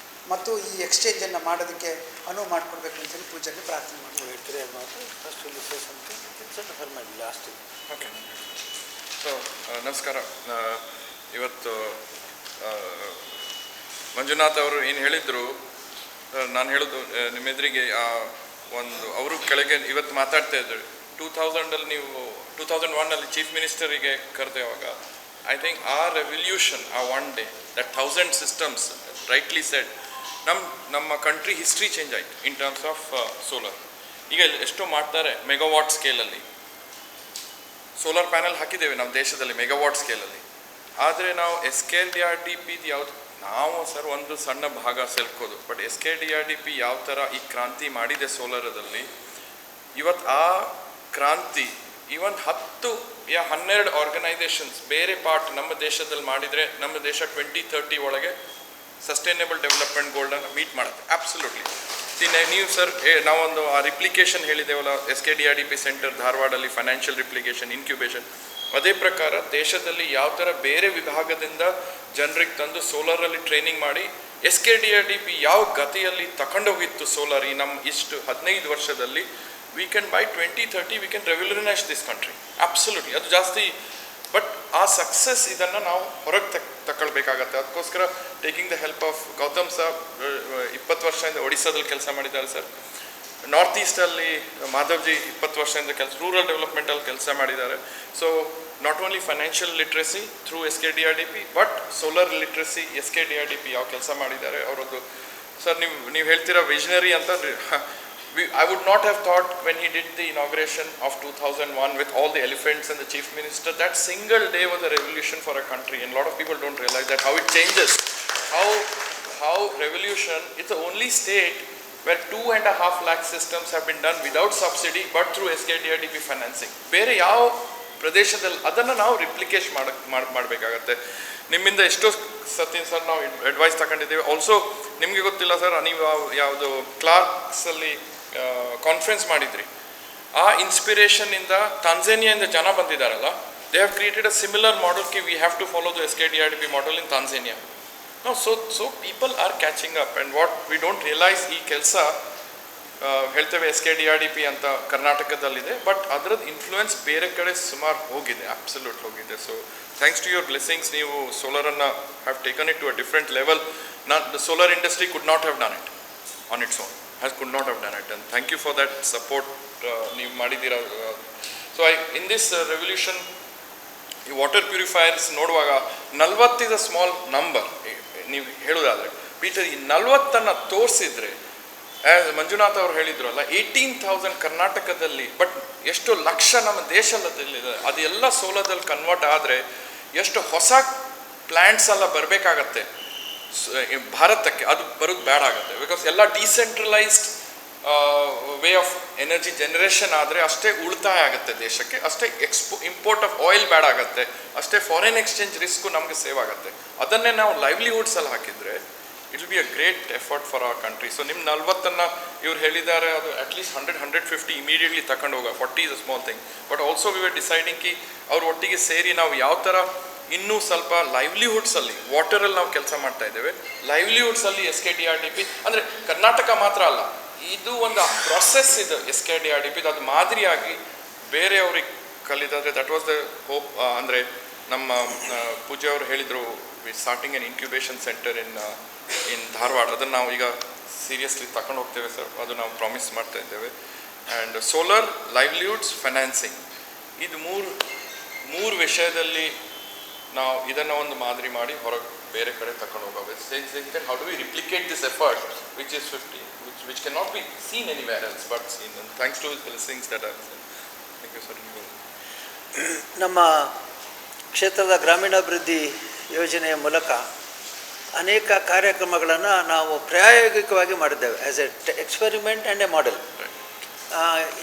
ಮತ್ತು ಈ ಎಕ್ಸ್ಚೇಂಜನ್ನು ಮಾಡೋದಕ್ಕೆ ಅನುವು ಮಾಡಿಕೊಡ್ಬೇಕು ಅಂತೇಳಿ ಪೂಜೆಗೆ ಪ್ರಾರ್ಥನೆ ಮಾಡ್ತೀವಿ. ಓಕೆ. ಸೊ ನಮಸ್ಕಾರ. ಇವತ್ತು ಮಂಜುನಾಥ್ ಅವರು ಏನು ಹೇಳಿದರು, ನಾನು ಹೇಳೋದು ನಿಮ್ಮ ಎದುರಿಗೆ ಒಂದು ಅವರು ಕೆಳಗೆ ಇವತ್ತು ಮಾತಾಡ್ತಾ ಇದ್ದರು. 2000ಅಲ್ಲಿ ನೀವು 2001ನಲ್ಲಿ ಚೀಫ್ ಮಿನಿಸ್ಟರಿಗೆ ಕರೆದೇವಾಗ ಐ ಥಿಂಕ್ ಆ ರೆವಲ್ಯೂಷನ್, ಆ one day, that 1000 systems rightly shed, ನಮ್ಮ ಕಂಟ್ರಿ ಹಿಸ್ಟ್ರಿ ಚೇಂಜ್ ಆಯಿತು ಇನ್ ಟರ್ಮ್ಸ್ ಆಫ್ ಸೋಲಾರ್. ಈಗ ಎಷ್ಟೋ ಮಾಡ್ತಾರೆ ಮೆಗಾವಾಟ್ ಸ್ಕೇಲಲ್ಲಿ. ಸೋಲಾರ್ ಪ್ಯಾನಲ್ ಹಾಕಿದ್ದೇವೆ ನಮ್ಮ ದೇಶದಲ್ಲಿ ಮೆಗಾವಾಟ್ ಸ್ಕೇಲಲ್ಲಿ. ಆದರೆ ನಾವು SKDRDP ಯಾವುದು ನಾವು ಸರ್ ಒಂದು ಸಣ್ಣ ಭಾಗ ಸೆಲ್ಕೋದು. ಬಟ್ SKDRDP ಯಾವ ಥರ ಈ ಕ್ರಾಂತಿ ಮಾಡಿದೆ ಸೋಲಾರದಲ್ಲಿ, ಇವತ್ತು ಆ ಕ್ರಾಂತಿ ಈವನ್ 10-12 ಆರ್ಗನೈಸೇಷನ್ಸ್ ಬೇರೆ ಪಾರ್ಟ್ ನಮ್ಮ ದೇಶದಲ್ಲಿ ಮಾಡಿದರೆ ನಮ್ಮ ದೇಶ 2030 ಒಳಗೆ ಸಸ್ಟೈನೇಬಲ್ ಡೆವಲಪ್ಮೆಂಟ್ ಗೋಲ್ಡನ್ನು ಮೀಟ್ ಮಾಡುತ್ತೆ. ಆಬ್ಸಲ್ಯೂಟ್ಲಿ. ನೀವು ಸರ್ ನಾವೊಂದು ಆ ರಿಪ್ಲಿಕೇಶನ್ ಹೇಳಿದ್ದೇವಲ್ಲ, SKDRDP ಸೆಂಟರ್ ಧಾರವಾಡಲ್ಲಿ ಫೈನಾನ್ಷಿಯಲ್ ರಿಪ್ಲಿಕೇಶನ್ ಇನ್ಕ್ಯುಬೇಷನ್, ಅದೇ ಪ್ರಕಾರ ದೇಶದಲ್ಲಿ ಯಾವ ಥರ ಬೇರೆ ವಿಭಾಗದಿಂದ ಜನರಿಗೆ ತಂದು ಸೋಲಾರಲ್ಲಿ ಟ್ರೈನಿಂಗ್ ಮಾಡಿ SKDRDP ಯಾವ ಗತಿಯಲ್ಲಿ ತಗೊಂಡೋಗಿತ್ತು ಸೋಲಾರ್ ಈ ನಮ್ಮ ಇಷ್ಟು 15 ವರ್ಷದಲ್ಲಿ, we can by 2030 we can revolutionize this country. Absolutely. ಅದು ಜಾಸ್ತಿ. ಬಟ್ ಆ ಸಕ್ಸಸ್ ಇದನ್ನು ನಾವು ಹೊರಗೆ ತಗೊಳ್ಬೇಕಾಗತ್ತೆ. ಅದಕ್ಕೋಸ್ಕರ taking the help of Gautam Saab 20 ವರ್ಷದಿಂದ ಒಡಿಸ್ಸಾದಲ್ಲಿ ಕೆಲಸ ಮಾಡಿದ್ದಾರೆ ಸರ್. ನಾರ್ತ್ ಈಸ್ಟಲ್ಲಿ ಮಾಧವ್ಜಿ 20 ವರ್ಷದಿಂದ ರೂರಲ್ ಡೆವಲಪ್ಮೆಂಟಲ್ಲಿ ಕೆಲಸ ಮಾಡಿದ್ದಾರೆ. So not only financial literacy through SKDRDP but solar literacy SKDRDP ಯಾವ ಕೆಲಸ ಮಾಡಿದ್ದಾರೆ ಅವರದ್ದು. ಸರ್ ನೀವು ಹೇಳ್ತೀರಾ ವಿಷನರಿ ಅಂತ. I would not have thought when he did the inauguration of 2001 with all the elephants and the chief minister, that single day was a revolution for a country, and a lot of people don't realize that how it changes, how revolution. It's the only state where 2.5 lakh systems have been done without subsidy but through SKDRDP financing. ಬೇರೆ ಯಾವ ಪ್ರದೇಶದಲ್ಲಿ ಅದನ್ನು ನಾವು ರಿಪ್ಲಿಕೇಟ್ ಮಾಡಬೇಕಾಗತ್ತೆ. ನಿಮ್ಮಿಂದ ಎಷ್ಟೋ ಸತಿ ಸರ್ ನಾವು ಅಡ್ವೈಸ್ ತಗೊಂಡಿದ್ದೀವಿ. ಆಲ್ಸೋ ನಿಮಗೆ ಗೊತ್ತಿಲ್ಲ ಸರ್, ನೀವು ಯಾವುದು ಕ್ಲಾರ್ಕ್ಸಲ್ಲಿ ಕಾನ್ಫರೆನ್ಸ್ ಮಾಡಿದ್ರಿ, ಆ ಇನ್ಸ್ಪಿರೇಷನ್ನಿಂದ ತಾಂಜೇನಿಯಾದಿಂದ ಜನ ಬಂದಿದ್ದಾರಲ್ಲ, they have created a similar model ಕಿ we have to follow the SKDRDP model in Tanzania. No, so people are catching up, and what we don't realize, ಈ ಕೆಲಸ ಹೇಳ್ತೇವೆ SKDRDP ಅಂತ ಕರ್ನಾಟಕದಲ್ಲಿದೆ, ಬಟ್ ಅದರದ್ದು ಇನ್ಫ್ಲೂಯೆನ್ಸ್ ಬೇರೆ ಕಡೆ ಸುಮಾರು ಹೋಗಿದೆ, ಅಬ್ಸಲ್ಯೂಟ್ ಹೋಗಿದೆ. So thanks to your blessings, ನೀವು ಸೋಲಾರನ್ನು have taken it to a different level. The solar industry could not have done it on its own, could not have done it, and thank you for that support ನೀವು ಮಾಡಿದ್ದೀರ. ಸೊ ಇನ್ ದಿಸ್ ರೆವಲ್ಯೂಷನ್ ಈ ವಾಟರ್ ಪ್ಯೂರಿಫೈಯರ್ಸ್ ನೋಡುವಾಗ 40 ಇಸ್ ಅ ಸ್ಮಾಲ್ ನಂಬರ್ ನೀವು ಹೇಳೋದಾದರೆ, ಬೀಟರ್ ಈ 40 ತೋರಿಸಿದ್ರೆ, ಆ್ಯಸ್ ಮಂಜುನಾಥ್ ಅವರು ಹೇಳಿದ್ರಲ್ಲ 18,000 ಕರ್ನಾಟಕದಲ್ಲಿ, ಬಟ್ ಎಷ್ಟು ಲಕ್ಷ ನಮ್ಮ ದೇಶದಲ್ಲಿದೆ, ಅದೆಲ್ಲ ಸೋಲಾರ್ದಲ್ಲಿ ಕನ್ವರ್ಟ್ ಆದರೆ ಎಷ್ಟು ಹೊಸ ಪ್ಲ್ಯಾಂಟ್ಸ್ ಎಲ್ಲ ಬರಬೇಕಾಗತ್ತೆ ಭಾರತಕ್ಕೆ, ಅದು ಬರೋದು ಬೇಡ ಆಗುತ್ತೆ. ಬಿಕಾಸ್ ಎಲ್ಲ decentralised way of energy generation ಆದರೆ ಅಷ್ಟೇ ಉಳಿತಾಯ ಆಗುತ್ತೆ ದೇಶಕ್ಕೆ, ಅಷ್ಟೇ ಇಂಪೋರ್ಟ್ ಆಫ್ ಆಯಿಲ್ ಬೇಡ ಆಗುತ್ತೆ, ಅಷ್ಟೇ ಫಾರಿನ್ ಎಕ್ಸ್ಚೇಂಜ್ ರಿಸ್ಕು ನಮಗೆ ಸೇವ್ ಆಗುತ್ತೆ. ಅದನ್ನೇ ನಾವು ಲೈವ್ಲಿಹುಡ್ಸಲ್ಲಿ ಹಾಕಿದರೆ it will be a great effort for our country. So ನಿಮ್ಮ 40 ಇವ್ರು ಹೇಳಿದ್ದಾರೆ, ಅದು ಅಟ್ಲೀಸ್ಟ್ 100-150 ಇಮಿಡಿಯೇಟ್ಲಿ ತಗೊಂಡು ಹೋಗ. 40 is a small thing, but also we were deciding ಕಿ ಅವ್ರ ಒಟ್ಟಿಗೆ ಸೇರಿ ನಾವು ಯಾವ ಥರ ಇನ್ನೂ ಸ್ವಲ್ಪ ಲೈವ್ಲಿಹುಡ್ಸಲ್ಲಿ, ವಾಟರಲ್ಲಿ ನಾವು ಕೆಲಸ ಮಾಡ್ತಾ ಇದ್ದೇವೆ, ಲೈವ್ಲಿಹುಡ್ಸಲ್ಲಿ SKDRDP ಅಂದರೆ ಕರ್ನಾಟಕ ಮಾತ್ರ ಅಲ್ಲ, ಇದು ಒಂದು ಪ್ರೊಸೆಸ್ ಇದು SKDRDP, ಅದು ಮಾದರಿಯಾಗಿ ಬೇರೆಯವ್ರಿಗೆ ಕಲಿತಾದರೆ ದಟ್ ವಾಸ್ ದ ಹೋಪ್. ಅಂದರೆ ನಮ್ಮ ಪೂಜೆ ಅವರು ಹೇಳಿದರು, we starting an incubation centre in Dharwad, ಅದನ್ನು ನಾವು ಈಗ ಸೀರಿಯಸ್ಲಿ ತಗೊಂಡು ಹೋಗ್ತೇವೆ ಸರ್, ಅದು ನಾವು ಪ್ರಾಮಿಸ್ ಮಾಡ್ತಾ ಇದ್ದೇವೆ. ಆ್ಯಂಡ್ ಸೋಲಾರ್, ಲೈವ್ಲಿಹುಡ್ಸ್, ಫೈನಾನ್ಸಿಂಗ್, ಇದು ಮೂರು ವಿಷಯದಲ್ಲಿ ನಾವು ಇದನ್ನು ಒಂದು ಮಾದರಿ ಮಾಡಿ ಹೊರಗೆ ಬೇರೆ ಕಡೆ ತಗೊಂಡು ಹೋಗಬೇಕು. How do we replicate this effort which is 50, which cannot be seen anywhere else but seen, and thanks to his blessings that are seen. Thank you sir. ನಮ್ಮ ಕ್ಷೇತ್ರದ ಗ್ರಾಮೀಣಾಭಿವೃದ್ಧಿ ಯೋಜನೆಯ ಮೂಲಕ ಅನೇಕ ಕಾರ್ಯಕ್ರಮಗಳನ್ನು ನಾವು ಪ್ರಾಯೋಗಿಕವಾಗಿ ಮಾಡಿದ್ದೇವೆ, as A experiment and A model.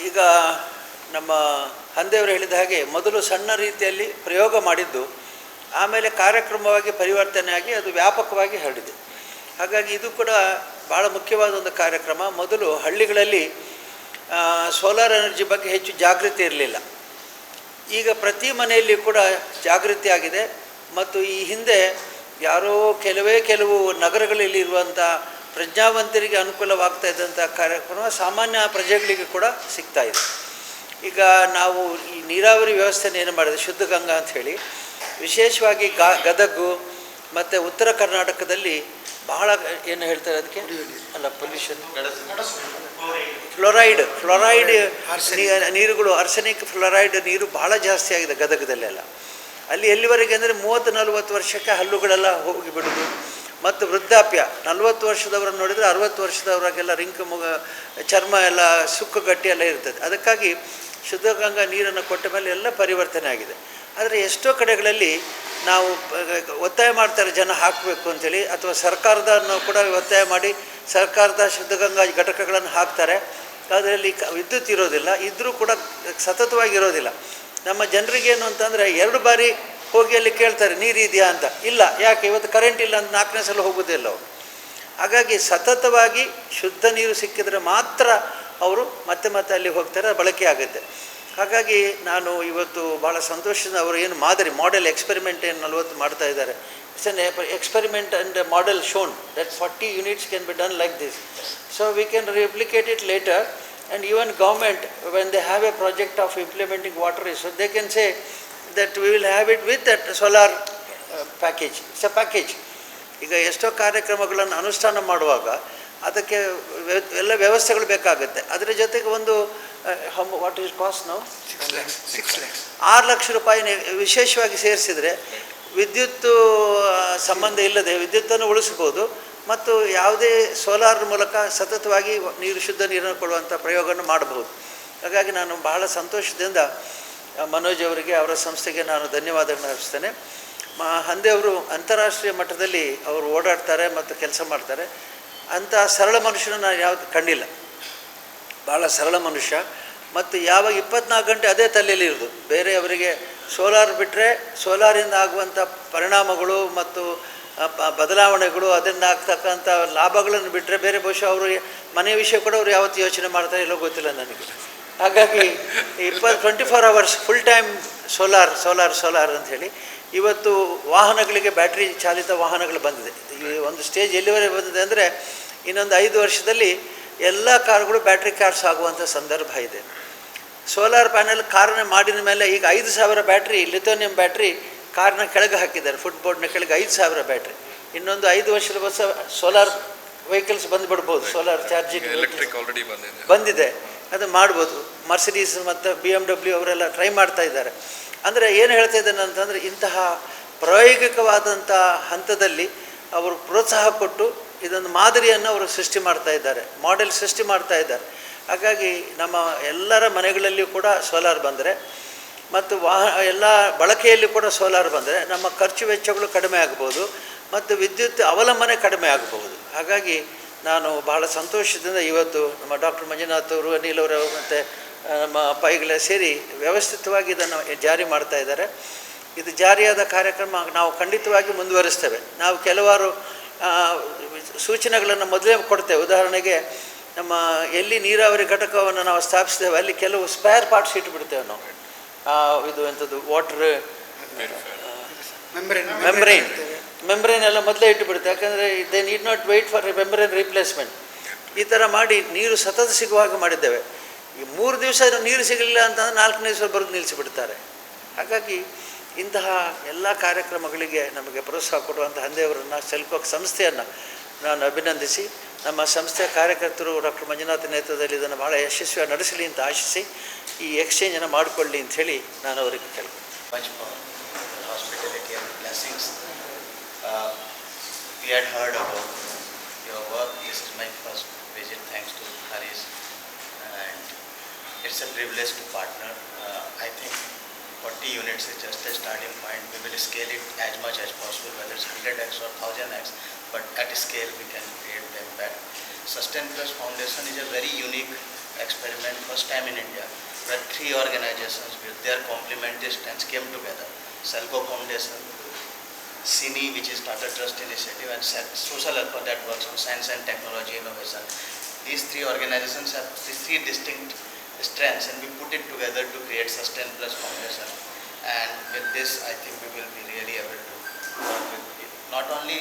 ಈಗ ನಮ್ಮ ಹಂದೇವರು ಹೇಳಿದ ಹಾಗೆ ಮೊದಲು ಸಣ್ಣ ರೀತಿಯಲ್ಲಿ ಪ್ರಯೋಗ ಮಾಡಿದ್ದು, ಆಮೇಲೆ ಕಾರ್ಯಕ್ರಮವಾಗಿ ಪರಿವರ್ತನೆಯಾಗಿ ಅದು ವ್ಯಾಪಕವಾಗಿ ಹರಡಿದೆ. ಹಾಗಾಗಿ ಇದು ಕೂಡ ಭಾಳ ಮುಖ್ಯವಾದ ಒಂದು ಕಾರ್ಯಕ್ರಮ. ಮೊದಲು ಹಳ್ಳಿಗಳಲ್ಲಿ ಸೋಲಾರ್ ಎನರ್ಜಿ ಬಗ್ಗೆ ಹೆಚ್ಚು ಜಾಗೃತಿ ಇರಲಿಲ್ಲ, ಈಗ ಪ್ರತಿ ಮನೆಯಲ್ಲಿ ಕೂಡ ಜಾಗೃತಿ ಆಗಿದೆ. ಮತ್ತು ಈ ಹಿಂದೆ ಯಾರೋ ಕೆಲವು ನಗರಗಳಲ್ಲಿ ಇರುವಂಥ ಪ್ರಜ್ಞಾವಂತರಿಗೆ ಅನುಕೂಲವಾಗ್ತಾ ಇದ್ದಂಥ ಕಾರ್ಯಕ್ರಮ ಸಾಮಾನ್ಯ ಪ್ರಜೆಗಳಿಗೆ ಕೂಡ ಸಿಗ್ತಾ ಇದೆ. ಈಗ ನಾವು ಈ ನೀರಾವರಿ ವ್ಯವಸ್ಥೆನ ಏನು ಮಾಡಿದೆ, ಶುದ್ಧ ಗಂಗಾ ಅಂಥೇಳಿ, ವಿಶೇಷವಾಗಿ ಗದಗು ಮತ್ತು ಉತ್ತರ ಕರ್ನಾಟಕದಲ್ಲಿ ಬಹಳ ಏನು ಹೇಳ್ತಾರೆ ಅದಕ್ಕೆ, ಅಲ್ಲ ಪೊಲ್ಯೂಷನ್, ಫ್ಲೋರೈಡ್ ನೀರುಗಳು, ಆರ್ಸೆನಿಕ್ ಫ್ಲೋರೈಡ್ ನೀರು ಭಾಳ ಜಾಸ್ತಿ ಆಗಿದೆ ಗದಗದಲ್ಲೆಲ್ಲ. ಅಲ್ಲಿ ಎಲ್ಲಿವರೆಗೆ ಅಂದರೆ 30-40 ವರ್ಷಕ್ಕೆ ಹಲ್ಲುಗಳೆಲ್ಲ ಹೋಗಿ ಬಿಡೋದು, ಮತ್ತು ವೃದ್ಧಾಪ್ಯ 40 ವರ್ಷದವರನ್ನು ನೋಡಿದರೆ 60 ವರ್ಷದವರಾಗೆಲ್ಲ ಚರ್ಮ ಎಲ್ಲ ಸುಕ್ಕುಗಟ್ಟಿ ಎಲ್ಲ ಇರ್ತದೆ. ಅದಕ್ಕಾಗಿ ಶುದ್ಧ ಗಂಗಾ ನೀರನ್ನು ಕೊಟ್ಟ ಮೇಲೆ ಎಲ್ಲ ಪರಿವರ್ತನೆ ಆಗಿದೆ. ಆದರೆ ಎಷ್ಟೋ ಕಡೆಗಳಲ್ಲಿ ನಾವು ಒತ್ತಾಯ ಮಾಡ್ತಾರೆ ಜನ ಹಾಕಬೇಕು ಅಂಥೇಳಿ, ಅಥವಾ ಸರ್ಕಾರದನ್ನು ಕೂಡ ಒತ್ತಾಯ ಮಾಡಿ ಸರ್ಕಾರದ ಶುದ್ಧ ಗಂಗಾ ಘಟಕಗಳನ್ನು ಹಾಕ್ತಾರೆ. ಅದರಲ್ಲಿ ವಿದ್ಯುತ್ ಇರೋದಿಲ್ಲ, ಇದ್ದರೂ ಕೂಡ ಸತತವಾಗಿರೋದಿಲ್ಲ. ನಮ್ಮ ಜನರಿಗೇನು ಅಂತಂದರೆ 2 ಬಾರಿ ಹೋಗಿ ಅಲ್ಲಿ ಕೇಳ್ತಾರೆ ನೀರು ಇದೆಯಾ ಅಂತ, ಇಲ್ಲ, ಯಾಕೆ ಇವತ್ತು ಕರೆಂಟ್ ಇಲ್ಲ ಅಂತ 4ನೇ ಸಲ ಹೋಗೋದಿಲ್ಲ ಅವರು. ಹಾಗಾಗಿ ಸತತವಾಗಿ ಶುದ್ಧ ನೀರು ಸಿಕ್ಕಿದರೆ ಮಾತ್ರ ಅವರು ಮತ್ತೆ ಅಲ್ಲಿ ಹೋಗ್ತಾರೆ, ಬಳಕೆ ಆಗುತ್ತೆ. ಹಾಗಾಗಿ ನಾನು ಇವತ್ತು ಭಾಳ ಸಂತೋಷದಿಂದ ಅವರು ಏನು ಮಾದರಿ ಮಾಡೆಲ್ ಎಕ್ಸ್ಪೆರಿಮೆಂಟ್ ಏನು 40 ಮಾಡ್ತಾ ಇದ್ದಾರೆ. It's an experiment and model shown that 40 units can be done like this. So we can replicate it later, and even government when they have A project of implementing water resource they can say that we will have it with that solar package. It's a package. ಈಗ ಎಷ್ಟೋ ಕಾರ್ಯಕ್ರಮಗಳನ್ನು ಅನುಷ್ಠಾನ ಮಾಡುವಾಗ ಅದಕ್ಕೆ ಎಲ್ಲ ವ್ಯವಸ್ಥೆಗಳು ಬೇಕಾಗುತ್ತೆ. ಅದರ ಜೊತೆಗೆ ಒಂದು ವಾಟ್ ಈಸ್ ಕಾಸ್ಟ್ ನಾವು 6 ಲಕ್ಷ ರೂಪಾಯಿ ವಿಶೇಷವಾಗಿ ಸೇರಿಸಿದರೆ ವಿದ್ಯುತ್ ಸಂಬಂಧ ಇಲ್ಲದೆ ವಿದ್ಯುತ್ತನ್ನು ಉಳಿಸ್ಬೋದು, ಮತ್ತು ಯಾವುದೇ ಸೋಲಾರ್ ಮೂಲಕ ಸತತವಾಗಿ ಶುದ್ಧ ನೀರನ್ನು ಕೊಡುವಂಥ ಪ್ರಯೋಗವನ್ನು ಮಾಡಬಹುದು. ಹಾಗಾಗಿ ನಾನು ಬಹಳ ಸಂತೋಷದಿಂದ ಮನೋಜ್ ಅವರಿಗೆ, ಅವರ ಸಂಸ್ಥೆಗೆ ನಾನು ಧನ್ಯವಾದಗಳನ್ನು ಅರ್ಪಿಸ್ತೇನೆ. ಹಂದೇವರು ಅಂತಾರಾಷ್ಟ್ರೀಯ ಮಟ್ಟದಲ್ಲಿ ಅವರು ಓಡಾಡ್ತಾರೆ ಮತ್ತು ಕೆಲಸ ಮಾಡ್ತಾರೆ. ಅಂಥ ಸರಳ ಮನುಷ್ಯನ ನಾನು ಯಾವುದು ಕಂಡಿಲ್ಲ, ಭಾಳ ಸರಳ ಮನುಷ್ಯ. ಮತ್ತು ಯಾವಾಗ 24 ಗಂಟೆ ಅದೇ ತಲೆಯಲ್ಲಿ ಇರೋದು. ಬೇರೆ ಅವರಿಗೆ ಸೋಲಾರ್ ಬಿಟ್ಟರೆ ಸೋಲಾರಿಂದ ಆಗುವಂಥ ಪರಿಣಾಮಗಳು ಮತ್ತು ಬದಲಾವಣೆಗಳು, ಅದರಿಂದ ಆಗ್ತಕ್ಕಂಥ ಲಾಭಗಳನ್ನು ಬಿಟ್ಟರೆ ಬೇರೆ ಬಹುಶಃ ಅವರು ಮನೆ ವಿಷಯ ಕೂಡ ಅವರು ಯಾವತ್ತು ಯೋಚನೆ ಮಾಡ್ತಾರೆ ಇಲ್ಲೋ ಗೊತ್ತಿಲ್ಲ ನನಗೆ. ಹಾಗಾಗಿ 24 ಅವರ್ಸ್ ಫುಲ್ ಟೈಮ್ ಸೋಲಾರ್ ಅಂಥೇಳಿ ಇವತ್ತು ವಾಹನಗಳಿಗೆ ಬ್ಯಾಟ್ರಿ ಚಾಲಿತ ವಾಹನಗಳು ಬಂದಿದೆ. ಈ ಒಂದು ಸ್ಟೇಜ್ ಎಲ್ಲಿವರೆಗೆ ಬಂದಿದೆ ಅಂದರೆ ಇನ್ನೊಂದು 5 ವರ್ಷದಲ್ಲಿ ಎಲ್ಲ ಕಾರುಗಳು ಬ್ಯಾಟ್ರಿ ಕಾರ್ಸ್ ಆಗುವಂಥ ಸಂದರ್ಭ ಇದೆ. ಸೋಲಾರ್ ಪ್ಯಾನೆಲ್ ಕಾರನ್ನ ಮಾಡಿದ ಮೇಲೆ ಈಗ 5,000 ಬ್ಯಾಟ್ರಿ ಲಿಥೋನಿಯಂ ಬ್ಯಾಟ್ರಿ ಕಾರ್ನ ಕೆಳಗೆ ಹಾಕಿದ್ದಾರೆ, ಫುಟ್ಬೋರ್ಡ್ನ ಕೆಳಗೆ 5,000 ಬ್ಯಾಟ್ರಿ. ಇನ್ನೊಂದು 5 ವರ್ಷದ ಬಸ್ ಸೋಲಾರ್ ವೆಹಿಕಲ್ಸ್ ಬಂದುಬಿಡ್ಬೋದು, ಸೋಲಾರ್ ಚಾರ್ಜಿಂಗ್ ಎಲೆಕ್ಟ್ರಿಕ್ ಆಲ್ರೆಡಿ ಬಂದಿದೆ, ಅದು ಮಾಡ್ಬೋದು. ಮರ್ಸಿಡೀಸ್ ಮತ್ತು BMW ಅವರೆಲ್ಲ ಟ್ರೈ ಮಾಡ್ತಾ ಇದ್ದಾರೆ. ಅಂದರೆ ಏನು ಹೇಳ್ತಾ ಇದ್ದೇನೆ ಅಂತಂದರೆ ಇಂತಹ ಪ್ರಾಯೋಗಿಕವಾದಂಥ ಹಂತದಲ್ಲಿ ಅವರು ಪ್ರೋತ್ಸಾಹ ಕೊಟ್ಟು ಇದೊಂದು ಮಾದರಿಯನ್ನು ಅವರು ಸೃಷ್ಟಿ ಮಾಡ್ತಾ ಇದ್ದಾರೆ, ಮಾಡೆಲ್ ಸೃಷ್ಟಿ ಮಾಡ್ತಾ ಇದ್ದಾರೆ. ಹಾಗಾಗಿ ನಮ್ಮ ಎಲ್ಲರ ಮನೆಗಳಲ್ಲಿಯೂ ಕೂಡ ಸೋಲಾರ್ ಬಂದರೆ ಮತ್ತು ಎಲ್ಲ ಬಳಕೆಯಲ್ಲಿ ಕೂಡ ಸೋಲಾರ್ ಬಂದರೆ ನಮ್ಮ ಖರ್ಚು ವೆಚ್ಚಗಳು ಕಡಿಮೆ ಆಗ್ಬೋದು ಮತ್ತು ವಿದ್ಯುತ್ ಅವಲಂಬನೆ ಕಡಿಮೆ ಆಗಬಹುದು. ಹಾಗಾಗಿ ನಾನು ಬಹಳ ಸಂತೋಷದಿಂದ ಇವತ್ತು ನಮ್ಮ ಡಾಕ್ಟರ್ ಮಂಜುನಾಥ್ ಅವರು, ಅನಿಲ್ ಅವರು ಮತ್ತು ನಮ್ಮ ಪೈಗಳ ಸೇರಿ ವ್ಯವಸ್ಥಿತವಾಗಿ ಇದನ್ನು ಜಾರಿ ಮಾಡ್ತಾ ಇದ್ದಾರೆ. ಇದು ಜಾರಿಯಾದ ಕಾರ್ಯಕ್ರಮ ನಾವು ಖಂಡಿತವಾಗಿ ಮುಂದುವರಿಸ್ತೇವೆ. ನಾವು ಕೆಲವಾರು ಸೂಚನೆಗಳನ್ನು ಮೊದಲೇ ಕೊಡ್ತೇವೆ. ಉದಾಹರಣೆಗೆ ನಮ್ಮ ಎಲ್ಲಿ ನೀರಾವರಿ ಘಟಕವನ್ನು ನಾವು ಸ್ಥಾಪಿಸ್ತೇವೆ ಅಲ್ಲಿ ಕೆಲವು ಸ್ಪೇರ್ ಪಾರ್ಟ್ಸ್ ಇಟ್ಟುಬಿಡ್ತೇವೆ ನಾವು. ಇದು ಎಂಥದ್ದು ವಾಟರ್ ಮೆಂಬ್ರೇನ್ ಎಲ್ಲ ಮೊದಲೇ ಇಟ್ಟುಬಿಡುತ್ತೆ. ಯಾಕಂದರೆ they need not wait for membrane replacement. ಈ ಥರ ಮಾಡಿ ನೀರು ಸತತ ಸಿಗುವಾಗ ಮಾಡಿದ್ದೇವೆ. ಈ 3 ದಿವಸ ನೀರು ಸಿಗಲಿಲ್ಲ ಅಂತಂದರೆ 4ನೇ ದಿವಸ ಬರೋದು ನಿಲ್ಲಿಸಿಬಿಡ್ತಾರೆ. ಹಾಗಾಗಿ ಇಂತಹ ಎಲ್ಲ ಕಾರ್ಯಕ್ರಮಗಳಿಗೆ ನಮಗೆ ಪ್ರೋತ್ಸಾಹ ಕೊಡುವಂಥ ಹಂದೆಯವರನ್ನು, ಸೆಲ್ಕೋಕ್ ಸಂಸ್ಥೆಯನ್ನು ನಾನು ಅಭಿನಂದಿಸಿ, ನಮ್ಮ ಸಂಸ್ಥೆಯ ಕಾರ್ಯಕರ್ತರು ಡಾಕ್ಟರ್ ಮಂಜುನಾಥ್ ನೇತೃತ್ವದಲ್ಲಿ ಇದನ್ನು ಭಾಳ ಯಶಸ್ವಿಯಾಗಿ ನಡೆಸಲಿ ಅಂತ ಆಶಿಸಿ ಈ ಎಕ್ಸ್ಚೇಂಜನ್ನು ಮಾಡಿಕೊಳ್ಳಿ ಅಂಥೇಳಿ ನಾನು ಅವರಿಗೆ ಕೇಳ್ತೀನಿ. Hospitality and blessings. We had heard about your work. This is my first visit, thanks to Harish, and it's a privilege to partner. I think 40 units is just a starting point. We will scale it as much as possible, whether it's 100x or 1000x, but at a scale we can create the impact. Sustain Plus Foundation is a very unique experiment, first time in India, where 3 organizations with their complementary strengths came together. Selco Foundation, CINI, which is Tata Trust Initiative, and Social Alpha that works on science and technology innovation. These 3 organizations have these 3 distinct strengths, and we put it together to create Sustain Plus Foundation. And with this, I think we will be really able to work with it. Not only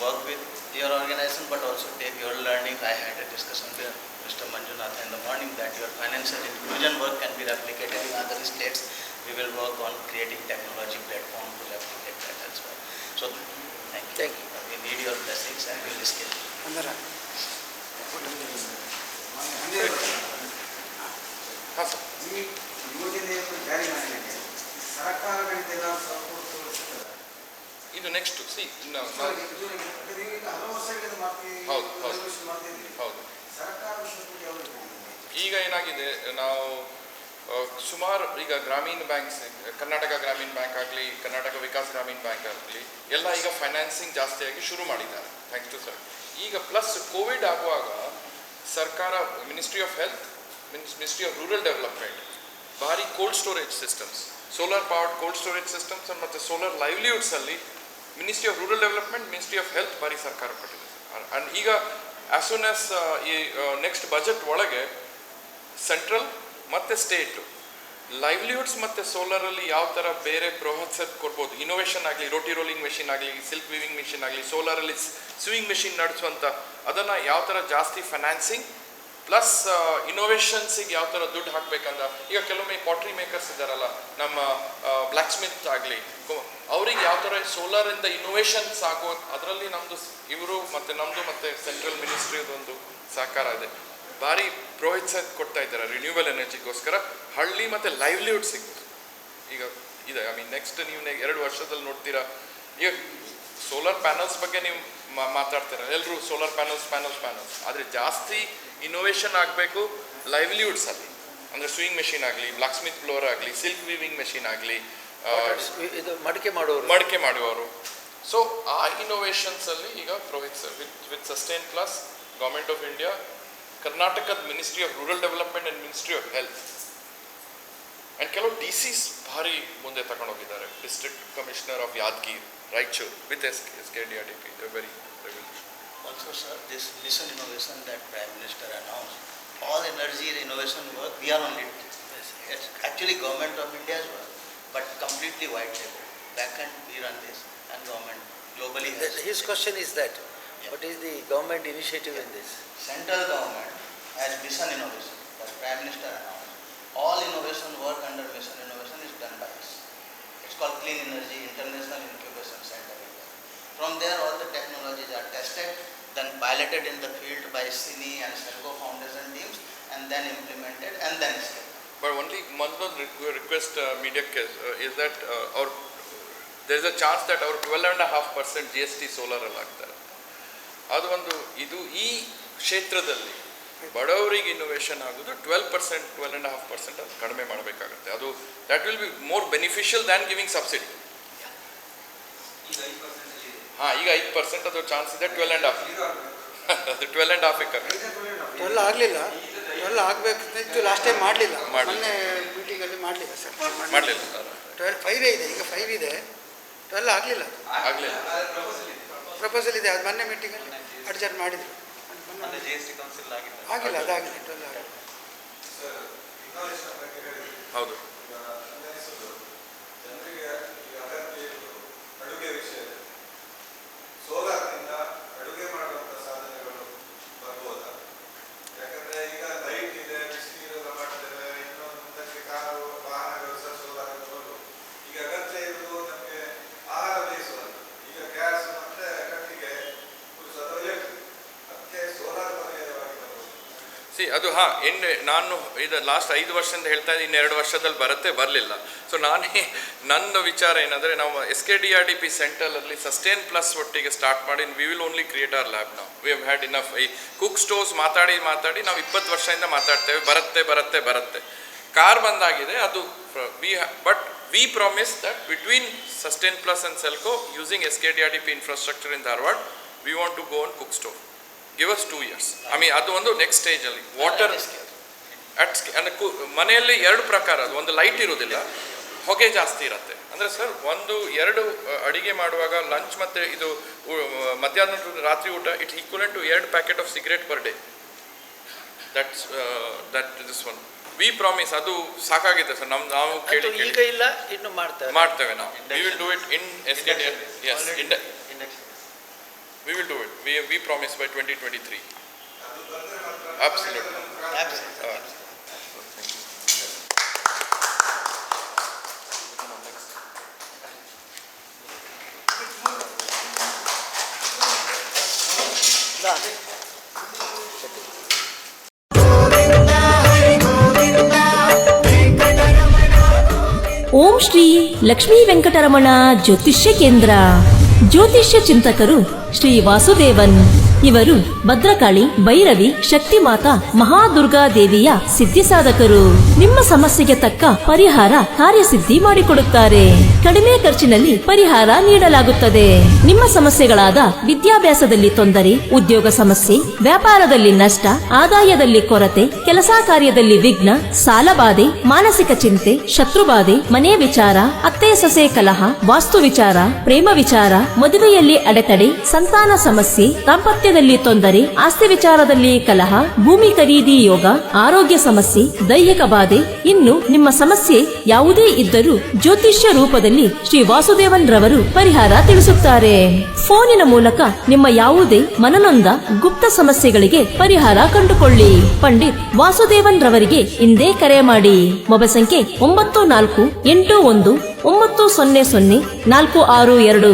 work with your organization, but also take your learning. I had a discussion with Mr. Manjunath in the morning that your financial inclusion work can be replicated in other states. We will work on creating technology platform to replicate that as well. So, thank you. We need your blessings and we will scale. ಹಾಂ ಸರ್. ಈ ಯೋಜನೆಯನ್ನು ಜಾರಿ ಮಾಡಲಿಕ್ಕೆ ಸರ್ಕಾರಗಳಿಂದ ಸಪೋರ್ಟ್ ಸಿಗ್ತದೆ. ಇದು ನೆಕ್ಸ್ಟ್ ಸಿ ಹಲವು ವರ್ಷಗಳಿಂದ ಮಾಡ್ತೀವಿ. ಹೌದು. ಸರ್ಕಾರದ ಸಪೋರ್ಟ್ ಯಾವುದು? ಈಗ ಏನಾಗಿದೆ, ನಾವು ಸುಮಾರು ಈಗ ಗ್ರಾಮೀಣ ಬ್ಯಾಂಕ್ಸ್, ಕರ್ನಾಟಕ ಗ್ರಾಮೀಣ ಬ್ಯಾಂಕ್ ಆಗಲಿ, ಕರ್ನಾಟಕ ವಿಕಾಸ್ ಗ್ರಾಮೀಣ ಬ್ಯಾಂಕ್ ಆಗಲಿ, ಎಲ್ಲ ಈಗ ಫೈನಾನ್ಸಿಂಗ್ ಜಾಸ್ತಿಯಾಗಿ ಶುರು ಮಾಡಿದ್ದಾರೆ, ಥ್ಯಾಂಕ್ಸ್ ಟು ಸರ್. ಈಗ ಪ್ಲಸ್ ಕೋವಿಡ್ ಆಗುವಾಗ ಸರ್ಕಾರ, ministry of health, ministry of rural development ಭಾರಿ cold storage systems, solar powered cold storage systems ಮತ್ತು ಸೋಲಾರ್ ಲೈವ್ಲಿಹುಡ್ಸಲ್ಲಿ ministry of rural development, ministry of health ಭಾರಿ ಸರ್ಕಾರ ಕೊಟ್ಟಿದೆ. ಆ್ಯಂಡ್ ಈಗ ಆ್ಯಸ್ ಸೂನ್ ಆಸ್ ಈ ನೆಕ್ಸ್ಟ್ ಬಜೆಟ್ ಒಳಗೆ ಸೆಂಟ್ರಲ್ ಮತ್ತು ಸ್ಟೇಟು ಲೈವ್ಲಿಹುಡ್ಸ್ ಮತ್ತು ಸೋಲಾರಲ್ಲಿ ಯಾವ ಥರ ಬೇರೆ ಪ್ರೋತ್ಸಾಹ ಕೊಡ್ಬೋದು, ಇನೋವೇಷನ್ ಆಗಲಿ, ರೋಟಿ ರೋಲಿಂಗ್ ಮೆಷಿನ್ ಆಗಲಿ, ಸಿಲ್ಕ್ ವೀವಿಂಗ್ ಮೆಷಿನ್ ಆಗಲಿ, ಸೋಲಾರಲ್ಲಿ ಸ್ವಿಂಗ್ ಮೆಷಿನ್ ನಡೆಸುವಂಥ ಅದನ್ನು ಯಾವ ಥರ ಜಾಸ್ತಿ ಫೈನಾನ್ಸಿಂಗ್ ಪ್ಲಸ್ ಇನೋವೇಷನ್ಸಿಗೆ ಯಾವ ಥರ ದುಡ್ಡು ಹಾಕಬೇಕಂದ. ಈಗ ಕೆಲವೊಮ್ಮೆ ಪಾಟ್ರಿ ಮೇಕರ್ಸ್ ಇದ್ದಾರಲ್ಲ, ನಮ್ಮ ಬ್ಲ್ಯಾಕ್ ಸ್ಮಿತ್ ಆಗಲಿ, ಅವ್ರಿಗೆ ಯಾವ ಥರ ಸೋಲಾರಿಂದ ಇನೋವೇಷನ್ಸ್ ಆಗೋ ಅದರಲ್ಲಿ ನಮ್ಮದು ಇವರು ಮತ್ತು ನಮ್ಮದು ಮತ್ತು ಸೆಂಟ್ರಲ್ ಮಿನಿಸ್ಟ್ರಿದೊಂದು ಸಹಕಾರ ಇದೆ. ಭಾರಿ ಪ್ರೋತ್ಸಾಹ ಕೊಡ್ತಾ ಇದ್ದಾರೆ ರಿನ್ಯೂವಲ್ ಎನರ್ಜಿಗೋಸ್ಕರ, ಹಳ್ಳಿ ಮತ್ತು ಲೈವ್ಲಿಹುಡ್ ಸಿಗ್ಬೋದು. ಈಗ ಇದೆ, ಐ ಮೀನ್ ನೆಕ್ಸ್ಟ್ ನೀವು 2 ವರ್ಷದಲ್ಲಿ ನೋಡ್ತೀರಾ. ಈಗ ಸೋಲಾರ್ ಪ್ಯಾನಲ್ಸ್ ಬಗ್ಗೆ ನೀವು ಮಾತಾಡ್ತೀರ, ಎಲ್ಲರೂ ಸೋಲಾರ್ ಪ್ಯಾನಲ್ಸ್, ಆದರೆ ಜಾಸ್ತಿ ಇನೋವೇಷನ್ ಆಗಬೇಕು ಲೈವ್ಲಿಹುಡ್ಸಲ್ಲಿ. ಅಂದರೆ ಸ್ವಿಂಗ್ ಮೆಷಿನ್ ಆಗಲಿ, ಬ್ಲ್ಯಾಕ್ ಸ್ಮಿತ್ ಬ್ಲೋರ್ ಆಗಲಿ, ಸಿಲ್ಕ್ ವೀವಿಂಗ್ ಮೆಷಿನ್ ಆಗಲಿ, ಇದು ಮಡಿಕೆ ಮಾಡುವವರು. ಸೊ ಆ ಇನೋವೇಷನ್ಸಲ್ಲಿ ಈಗ Purohit sir with sustain plus, government of India, ಕರ್ನಾಟಕದ ministry of rural development and ministry of health and ಕೆಲವು DCs ಭಾರಿ ಮುಂದೆ ತಗೊಂಡೋಗಿದ್ದಾರೆ. District commissioner of Yadgir, Raichur with SKDRDP. Very Also, sir, this mission innovation that Prime Minister announced, all energy innovation work, we are only doing. It's actually Government of India's work, but completely white label. Back end we run this, and government globally has. His question is that, what is the government initiative in this? Central government has mission innovation, that Prime Minister announced. All innovation work under mission innovation is done by us. It's called Clean Energy International Incubation Center. From there, all the technologies are tested, then piloted in the field by CINI and Selco Foundation teams, and then implemented, and then scaled. But only one request media is that there is a chance that our 12.5% GST solar ಆಗ್ತಾರೆ. ಅದು ಒಂದು ಇದು ಈ ಕ್ಷೇತ್ರದಲ್ಲಿ ಬಡವರಿಗೆ ಇನೋವೇಷನ್ ಆಗೋದು 12.5% ಅದು ಕಡಿಮೆ ಮಾಡಬೇಕಾಗುತ್ತೆ. ಅದು that will be more beneficial than giving subsidy. ಈಗ 5% ಅದು ಚಾನ್ಸ್ ಇದೆ. 12.5 ಅದು 12.5 12 ಆಗಲಿಲ್ಲ, 12 ಆಗಬೇಕಿತ್ತು. ಲಾಸ್ಟ್ ಟೈಮ್ ಮಾಡಲಿಲ್ಲ, ಮೊನ್ನೆ ಮೀಟಿಂಗಲ್ಲಿ ಮಾಡಲಿಲ್ಲ ಸರ್, ಮಾಡಲಿಲ್ಲ. 5 ಇದೆ, ಈಗ 5 ಇದೆ, 12 ಆಗಲಿಲ್ಲ. ಪ್ರಪೋಸಲ್ ಇದೆ, ಅದು ಮೊನ್ನೆ ಮೀಟಿಂಗಲ್ಲಿ ಅಡ್ಜಸ್ಟ್ ಮಾಡಿದ್ರು. ಆಗಿಲ್ಲ, ಅದಾಗಿಲ್ಲ, 12 ಆಗಿಲ್ಲ. ಹೌದು. ಸೋಲಾರ್ನಿಂದ ಅಡುಗೆ ಮಾಡುವಂಥ ಸಾಧನೆಗಳು ಬರ್ಬೋದಾ? ಯಾಕಂದರೆ ಈಗ ಲೈಟ್ ಇದೆ, ಬಿಸಿನೀರೆಲ್ಲ ಮಾಡ್ತೇವೆ, ಇನ್ನೊಂದು ಮುಂದಕ್ಕೆ ಕಾರು ವಾಹನಗಳು ಸಹ ಸೋಲಾರ್ ಬರ್ಬೋದು. ಈಗ ಅಗತ್ಯ ಇರುವುದು ನಮಗೆ ಆಹಾರ ಬೇಯಿಸುವುದು. ಈಗ ಗ್ಯಾಸ್ ಮತ್ತು ಕಟ್ಟಿಗೆ ಕುದಿಸೋದು ಎಲೆಕ್ಟ್ರಿಕ್, ಅದಕ್ಕೆ ಸೋಲಾರ್ ಪರ್ಯಾಯವಾಗಿ ಬರ್ಬೋದು. ಅದು ನಾನು ಇದು ಲಾಸ್ಟ್ 5 ವರ್ಷದಿಂದ ಹೇಳ್ತಾ ಇದ್ದೀನಿ, 2 ವರ್ಷದಲ್ಲಿ ಬರಲಿಲ್ಲ. ಸೊ ನನ್ನ ವಿಚಾರ ಏನಂದರೆ, ನಾವು SKDRDP ಸೆಂಟರಲ್ಲಿ ಸಸ್ಟೇನ್ ಪ್ಲಸ್ ಒಟ್ಟಿಗೆ ಸ್ಟಾರ್ಟ್ ಮಾಡಿ we will only create our lab. ನಾವು ವಿ ಹ್ಯಾವ್ ಹ್ಯಾಡ್ ಇನಫ್. ಈ ಕುಕ್ ಸ್ಟೋವ್ಸ್ ಮಾತಾಡಿ ನಾವು 20 ವರ್ಷದಿಂದ ಮಾತಾಡ್ತೇವೆ, ಬರುತ್ತೆ. ಕಾರ್ ಬಂದಾಗಿದೆ ಅದು. But we promise that between Sustain Plus and Selco using SKDRDP infrastructure in Dharwad, we want to go on cook stove. Give us 2 years. ಅದು ಒಂದು ನೆಕ್ಸ್ಟ್ ಸ್ಟೇಜಲ್ಲಿ ವಾಟರ್ ಅಂದರೆ ಮನೆಯಲ್ಲಿ 2 ಪ್ರಕಾರ. ಅದು ಒಂದು ಲೈಟ್ ಇರೋದಿಲ್ಲ, ಹೊಗೆ ಜಾಸ್ತಿ ಇರುತ್ತೆ. ಅಂದರೆ ಸರ್ 1-2 ಅಡಿಗೆ ಮಾಡುವಾಗ ಲಂಚ್ ಮತ್ತು ಇದು ಮಧ್ಯಾಹ್ನ ರಾತ್ರಿ ಊಟ, it's equivalent to 2 packet of cigarette per day. That this one we promise. ಅದು ಸಾಕಾಗಿದೆ ಸರ್. ನಾವು ಕೇಳಿ ಈಗ ಇಲ್ಲ, ಇನ್ನು ಮಾಡ್ತೇವೆ ನಾವು. We will do it in SKDRDP. Yes, we will do it. We promise by 2023. Absolutely. ಓಂ ಶ್ರೀ ಲಕ್ಷ್ಮೀ ವೆಂಕಟರಮಣ ಜ್ಯೋತಿಷ್ಯ ಕೇಂದ್ರ. ಜ್ಯೋತಿಷ್ಯ ಚಿಂತಕರು ಶ್ರೀ ವಾಸುದೇವನ್. ಇವರು ಭದ್ರಕಾಳಿ, ಭೈರವಿ, ಶಕ್ತಿಮಾತಾ, ಮಹಾದುರ್ಗಾ ದೇವಿಯ ಸಿದ್ಧಿ ಸಾಧಕರು. ನಿಮ್ಮ ಸಮಸ್ಯೆಗೆ ತಕ್ಕ ಪರಿಹಾರ ಕಾರ್ಯಸಿದ್ಧಿ ಮಾಡಿಕೊಡುತ್ತಾರೆ. ಕಡಿಮೆ ಖರ್ಚಿನಲ್ಲಿ ಪರಿಹಾರ ನೀಡಲಾಗುತ್ತದೆ. ನಿಮ್ಮ ಸಮಸ್ಯೆಗಳಾದ ವಿದ್ಯಾಭ್ಯಾಸದಲ್ಲಿ ತೊಂದರೆ, ಉದ್ಯೋಗ ಸಮಸ್ಯೆ, ವ್ಯಾಪಾರದಲ್ಲಿ ನಷ್ಟ, ಆದಾಯದಲ್ಲಿ ಕೊರತೆ, ಕೆಲಸ ಕಾರ್ಯದಲ್ಲಿ ವಿಘ್ನ, ಸಾಲಬಾಧೆ, ಮಾನಸಿಕ ಚಿಂತೆ, ಶತ್ರುಬಾಧೆ, ಮನೆ ವಿಚಾರ, ಅತ್ತೆ ಸೊಸೆ ಕಲಹ, ವಾಸ್ತು ವಿಚಾರ, ಪ್ರೇಮ ವಿಚಾರ, ಮದುವೆಯಲ್ಲಿ ಅಡೆತಡೆ, ಸಂತಾನ ಸಮಸ್ಯೆ, ದಾಂಪತ್ಯದಲ್ಲಿ ತೊಂದರೆ, ಆಸ್ತಿ ವಿಚಾರದಲ್ಲಿ ಕಲಹ, ಭೂಮಿ ಖರೀದಿ ಯೋಗ, ಆರೋಗ್ಯ ಸಮಸ್ಯೆ, ದೈಹಿಕ ಬಾಧೆ, ಇನ್ನು ನಿಮ್ಮ ಸಮಸ್ಯೆ ಯಾವುದೇ ಇದ್ದರೂ ಜ್ಯೋತಿಷ್ಯ ರೂಪದಲ್ಲಿ ಶ್ರೀ ವಾಸುದೇವನ್ ರವರು ಪರಿಹಾರ ತಿಳಿಸುತ್ತಾರೆ. ಫೋನಿನ ಮೂಲಕ ನಿಮ್ಮ ಯಾವುದೇ ಮನನೊಂದ ಗುಪ್ತ ಸಮಸ್ಯೆಗಳಿಗೆ ಪರಿಹಾರ ಕಂಡುಕೊಳ್ಳಿ. ಪಂಡಿತ್ ವಾಸುದೇವನ್ ರವರಿಗೆ ಇಂದೇ ಕರೆ ಮಾಡಿ. ಮೊಬೈಲ್ ಸಂಖ್ಯೆ 9481900462.